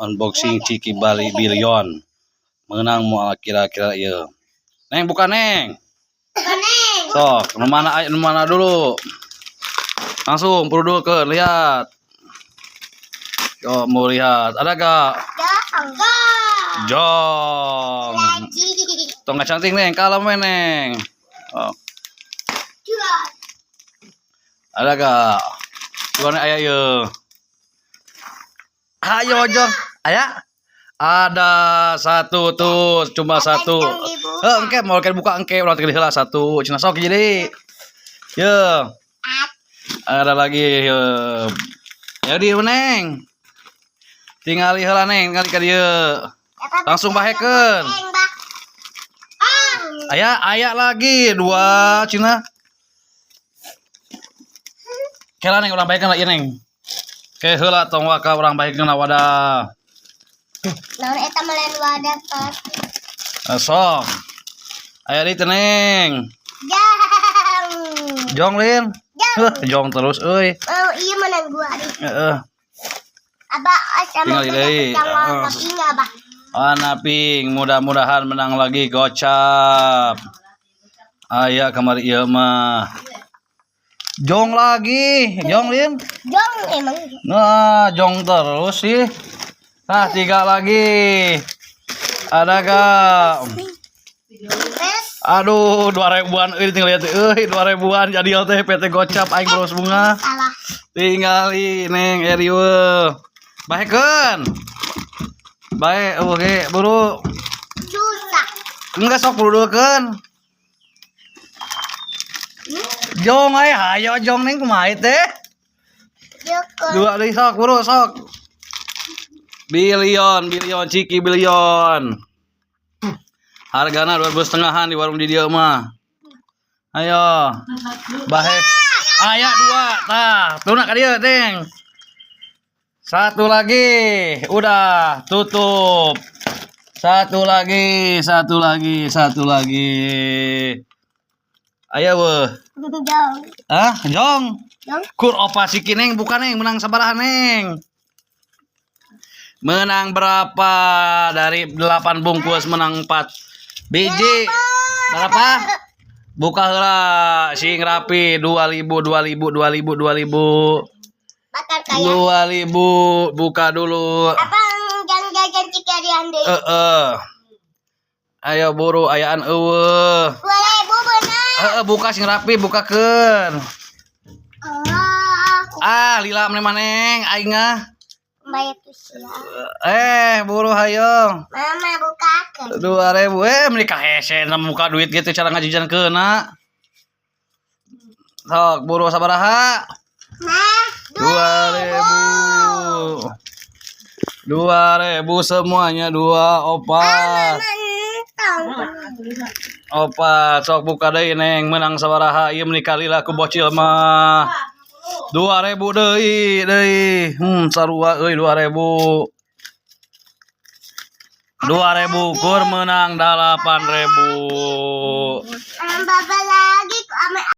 unboxing Ciki Bali Billion. Menang mau kira-kira ya. Neng bukan Neng. Sok, mana dulu. Langsung perlu ke lihat. Yo mau lihat, ada gak? Jong. Tong cantik Neng, kalah Neng. Oh. Ada gak? Gimana ayah ya? Ayo Jong, ayah. Ada satu tuh, cuma satu. Engke mau buka engke, ulang kali heula satu. Cina sok jadi. Ya. Ada lagi ya. Ya di Neng. Tinggal heula Neng, tinggal ka dieu. Langsung bahekeun. Aya lagi 2 Cina. Kela Neng urang bahekeun ieu Neng. Ke heula tong waka urang bahekeun wadah. Naon eta melen wadah tos. Sok. Aya di teh Neng. Jong Lin. Jong terus euy. Oh, ieu menang gua nih. Heeh. Abah sama Tinggal deui. Abah. Anaping, mudah-mudahan menang lagi gocap. Aya kamari ieu mah. Jong lagi, Jong Lin. Jong emang. Nah, jong terus sih. Nah, 3 lagi. Ada gak? Aduh, 2.000-an euy tinggal lihat euy, 2.000-an jadi teh PT Gocap aing terus bunga. Salah. Tinggali Neng Erieu. Bahekeun. Bae oke, buru. Susah. Enggak sok burukeun. Jong hayo Jong Neng kumaha teh? Dua deui sok buru sok. Billion Ciki Billion. Hargana 2.500-an di warung di dieu mah. Ayo. Bahe. Aya 2. Tah, tuna ka dieu, Teng. 1 lagi. Udah, tutup. 1 lagi. Aya weuh. Jong. Ah, Jong. Jong. Kur opa Ciki Neng bukan Neng, menang sabaraha Neng? Menang berapa? Dari 8 bungkus menang 4 biji. Berapa? Buka heula sing rapi 2.000. Bakar kaya. 2.000 buka dulu. Abang jangan jajan cikarian deui. Ayo buru ayaan eueuh. 2.000 bener. Buka sing rapi bukakeun. Lila maneh aing ah. Bayar tuh sia. Buru hayong. Mama bukakeun. 2.000 menikah hese muka duit gitu cara ngajijan keuna. Sok buru sabaraha? Nah, 2.000 semuanya 2 opat. Opat sok buka deui Neng menang sabaraha ieu menikah lila ku bocil mah. 2.000 deui. Sarua euy 2.000. 2.000 kur menang 8.000. Baba lagi ku ame